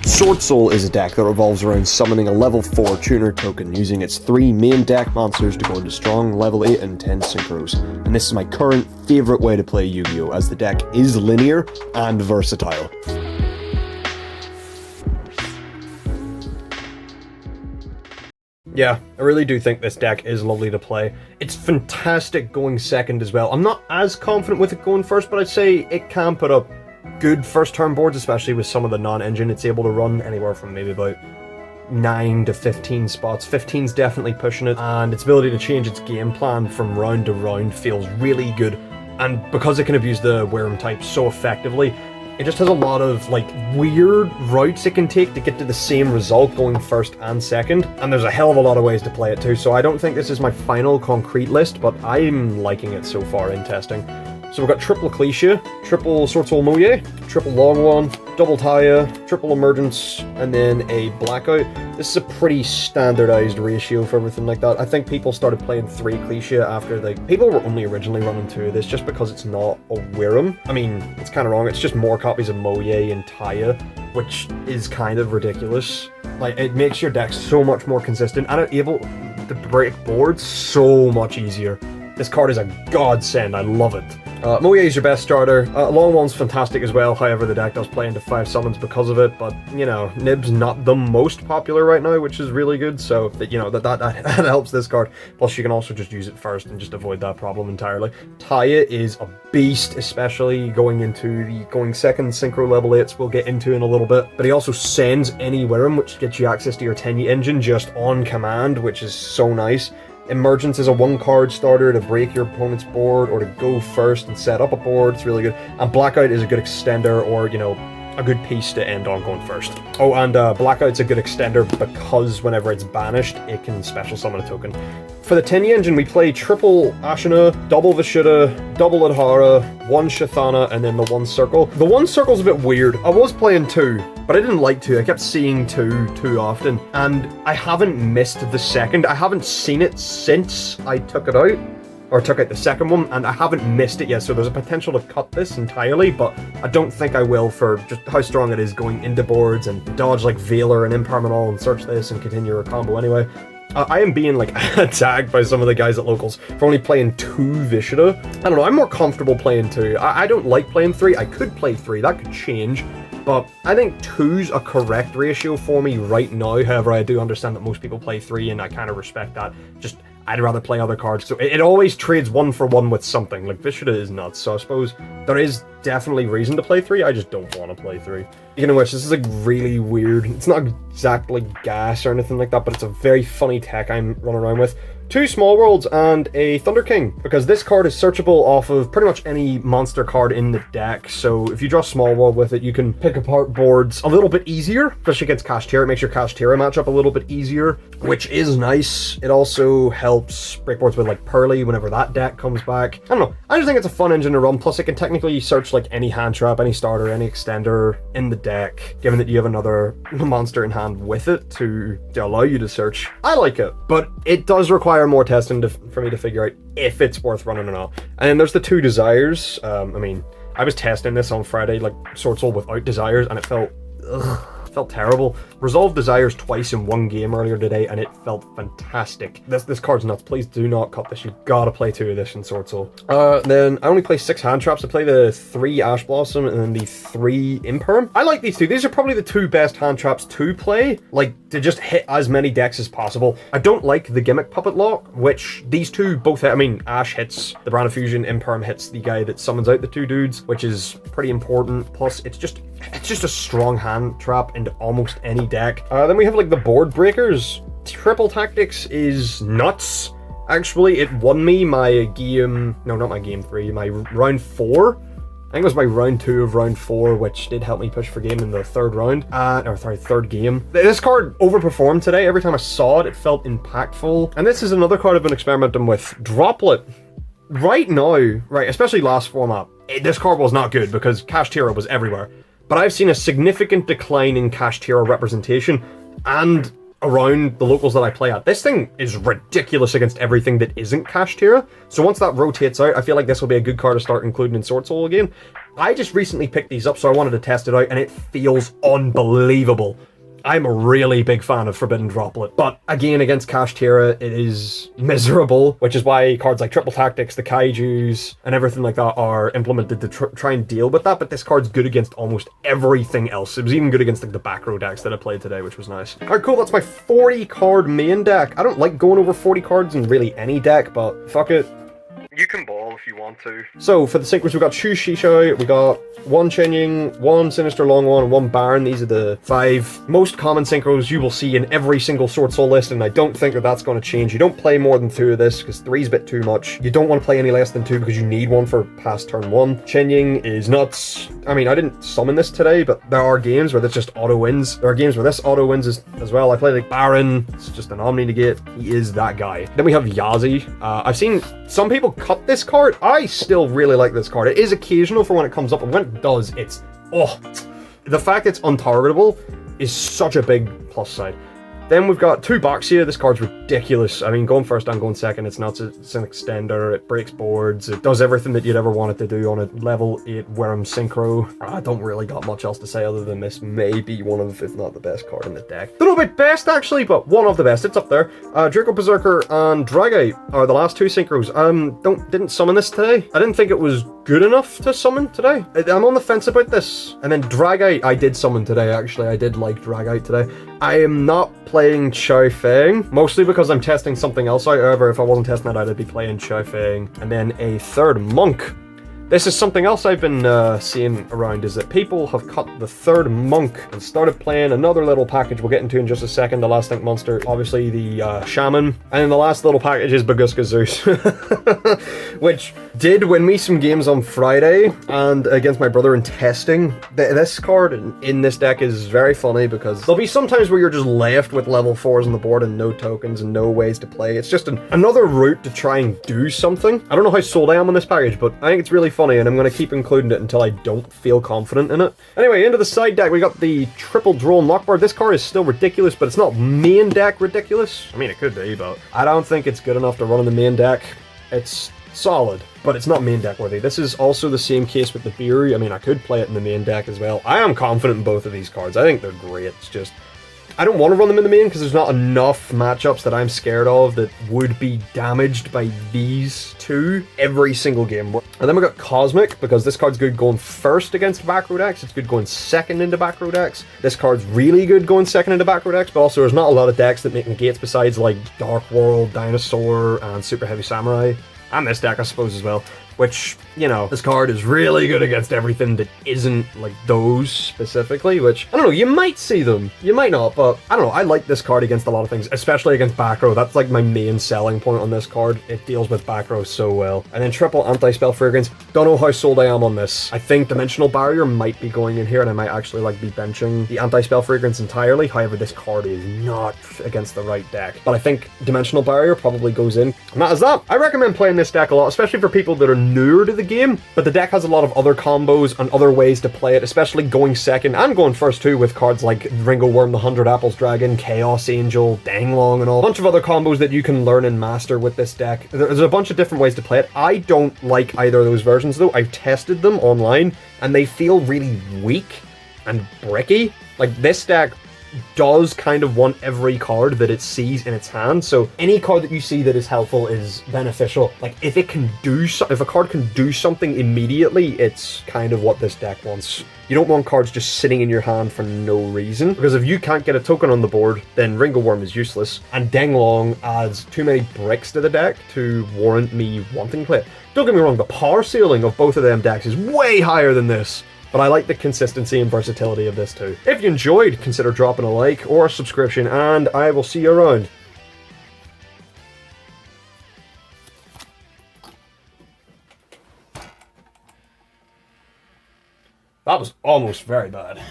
Swordsoul is a deck that revolves around summoning a level 4 tuner token using its 3 main deck monsters to go into strong level 8 and 10 synchros. And this is my current favourite way to play Yu-Gi-Oh! As the deck is linear and versatile. Yeah, I really do think this deck is lovely to play. It's fantastic going second as well. I'm not as confident with it going first, but I'd say it can put up good first turn boards, especially with some of the non-engine. It's able to run anywhere from maybe about 9 to 15 spots. 15's definitely pushing it, and its ability to change its game plan from round to round feels really good. And because it can abuse the Wyrm type so effectively, it just has a lot of like weird routes it can take to get to the same result going first and second, and there's a hell of a lot of ways to play it too, so I don't think this is my final concrete list, but I'm liking it so far in testing. So we've got triple Cliche, triple Swordsoul Moye, triple Longwan, double Taya, triple Emergence, and then a Blackout. This is a pretty standardized ratio for everything like that. I think people started playing 3 Cliche after people were only originally running 2 of this just because it's not a Wyrm. I mean, it's kind of wrong, it's just more copies of Moye and Taya, which is kind of ridiculous. Like, it makes your deck so much more consistent and it's able to break boards so much easier. This card is a godsend, I love it. Moye is your best starter. Longwan's fantastic as well, however the deck does play into 5 summons because of it, but, you know, Nib's not the most popular right now, which is really good, so, you know, that helps this card. Plus, you can also just use it first and just avoid that problem entirely. Taya is a beast, especially going into the second synchro level 8s we'll get into in a little bit, but he also sends any Wyrm, which gets you access to your 10 engine just on command, which is so nice. Emergence is a 1-card starter to break your opponent's board or to go first and set up a board. It's really good. And Blackout is a good extender, or, you know, a good piece to end on going first. Oh, and Blackout's a good extender because whenever it's banished, it can special summon a token. For the 10 engine, we play triple Ashina, double Vishuddha, double Adhara, 1 Shathana, and then the 1 Circle. The 1 Circle's a bit weird. I was playing 2, but I didn't like 2. I kept seeing 2 too often, and I haven't missed the second. I haven't seen it since I took it out, or took out the second one, and I haven't missed it yet, so there's a potential to cut this entirely, but I don't think I will for just how strong it is going into boards and dodge like Veiler and Impermanol and search this and continue your combo anyway. I am being like attacked by some of the guys at locals for only playing 2 Vishuddha. I don't know, I'm more comfortable playing 2. I don't like playing 3. I could play 3, that could change, but I think 2's a correct ratio for me right now. However, I do understand that most people play 3, and I kind of respect that. Just, I'd rather play other cards. So it always trades 1 for 1 with something. Like, Vishuddha is nuts, so I suppose there is definitely reason to play 3. I just don't want to play 3. Speaking of which, this is like really weird. It's not exactly gas or anything like that, but it's a very funny tech I'm running around with. 2 Small Worlds and a Thunder King, because this card is searchable off of pretty much any monster card in the deck, so if you draw Small World with it, you can pick apart boards a little bit easier, especially against Kashtira. It makes your Kashtira matchup a little bit easier, which is nice. It also helps break boards with like Pearly whenever that deck comes back. I don't know, I just think it's a fun engine to run, plus it can technically search like any hand trap, any starter, any extender in the deck, given that you have another monster in hand with it to allow you to search. I like it, but it does require more testing for me to figure out if it's worth running or not. And then there's the 2 Desires. I mean, I was testing this on Friday, like Swordsoul without Desires, and it felt terrible. Resolved Desires twice in 1 game earlier today, and it felt fantastic. This card's nuts. Please do not cut this. You gotta play 2 of this in Swordsoul. Then I only play 6 hand traps. I play the 3 Ash Blossom and then the 3 Imperm. I like these 2. These are probably the 2 best hand traps to play, like to just hit as many decks as possible. I don't like the Gimmick Puppet Lock, which these 2 both hit. I mean, Ash hits the Brand of Fusion, Imperm hits the guy that summons out the 2 dudes, which is pretty important. Plus, it's just a strong hand trap into almost any deck. Then we have like the Board Breakers. Triple Tactics is nuts. Actually, it won me my game, no, not my game 3, my round 4. I think it was my round 2 of round 4, which did help me push for game in the 3rd round. Third game. This card overperformed today. Every time I saw it, it felt impactful. And this is another card I've been experimenting with. Droplet. Right now, right, especially last format, this card was not good because Kashtira was everywhere. But I've seen a significant decline in Kashtira representation, and around the locals that I play at. This thing is ridiculous against everything that isn't Kashtira. So once that rotates out, I feel like this will be a good card to start including in Swordsoul again. I just recently picked these up, so I wanted to test it out, and it feels unbelievable. I'm a really big fan of Forbidden Droplet, but again, against Kashtira, it is miserable, which is why cards like Triple Tactics, the Kaijus, and everything like that are implemented to try and deal with that, but this card's good against almost everything else. It was even good against like the back row decks that I played today, which was nice. Alright, cool, that's my 40 card main deck. I don't like going over 40 cards in really any deck, but fuck it. You can ball if you want to. So, for the synchros, we got Shu Shisho, we got one Chenying, one Sinister Longwon, and one Baron. These are the 5 most common synchros you will see in every single Swordsoul list, and I don't think that that's going to change. You don't play more than 2 of this, because 3's a bit too much. You don't want to play any less than 2, because you need one for past turn 1. Chenying is nuts. I mean, I didn't summon this today, but there are games where this just auto-wins. There are games where this auto-wins as well. I played like Baron, it's just an Omni Negate. He is that guy. Then we have Yazi. I've seen some people cut this card. I still really like this card. It is occasional for when it comes up, and when it does, it's... oh! The fact it's untargetable is such a big plus side. Then we've got 2 Boxia. This card's ridiculous. I mean, going first and going second, it's nuts. It's an extender, it breaks boards, it does everything that you'd ever want it to do on a level 8 Worm Synchro. I don't really got much else to say other than this may be one of, if not the best card in the deck. Don't know about best, actually, but one of the best. It's up there. Draco Berserker and Dragite are the last 2 synchros. Didn't summon this today. I didn't think it was good enough to summon today. I'm on the fence about this. And then Dragite, I did summon today, actually. I did like Dragite today. I am not playing Chao Feng, mostly because I'm testing something else out. However, if I wasn't testing that out, I'd be playing Chao Feng. And then a 3rd Monk. This is something else I've been seeing around, is that people have cut the 3rd Monk and started playing another little package we'll get into in just a second, the last Think Monster, obviously the Shaman, and then the last little package is Baguska Zeus, which did win me some games on Friday, and against my brother in testing. This card in this deck is very funny, because there'll be some times where you're just left with level 4s on the board and no tokens and no ways to play. It's just another route to try and do something. I don't know how sold I am on this package, but I think it's really funny, and I'm going to keep including it until I don't feel confident in it. Anyway, into the side deck, we got the triple Drone Lockbar. This card is still ridiculous, but it's not main deck ridiculous. I mean, it could be, but I don't think it's good enough to run in the main deck. It's solid, but it's not main deck worthy. This is also the same case with the Beery. I mean, I could play it in the main deck as well. I am confident in both of these cards. I think they're great. It's just, I don't want to run them in the main because there's not enough matchups that I'm scared of that would be damaged by these 2 every single game. And then we got Cosmic, because this card's good going first against back row decks. It's good going second into back row decks. This card's really good going second into back row decks, but also there's not a lot of decks that make negates besides like Dark World, Dinosaur, and Super Heavy Samurai. And this deck, I suppose, as well. Which, you know, this card is really good against everything that isn't, like, those specifically, which, I don't know, you might see them, you might not, but, I don't know, I like this card against a lot of things, especially against back row. That's, like, my main selling point on this card. It deals with back row so well. And then triple Anti-Spell Fragrance. Don't know how sold I am on this. I think Dimensional Barrier might be going in here, and I might actually, like, be benching the Anti-Spell Fragrance entirely. However, this card is not against the right deck. But I think Dimensional Barrier probably goes in. And that is that. I recommend playing this deck a lot, especially for people that are newer to the game, but the deck has a lot of other combos and other ways to play it, especially going second and going first too, with cards like Ringo Worm, the 100 Apples Dragon, Chaos Angel, Danglong, and all. A bunch of other combos that you can learn and master with this deck. There's a bunch of different ways to play it. I don't like either of those versions though. I've tested them online and they feel really weak and bricky. Like, this deck does kind of want every card that it sees in its hand, so any card that you see that is helpful is beneficial. Like, if it can do if a card can do something immediately, it's kind of what this deck wants. You don't want cards just sitting in your hand for no reason, because if you can't get a token on the board, then Ringo Worm is useless, and Danglong adds too many bricks to the deck to warrant me wanting to play it. Don't get me wrong, the power ceiling of both of them decks is way higher than this, but I like the consistency and versatility of this too. If you enjoyed, consider dropping a like or a subscription, and I will see you around. That was almost very bad.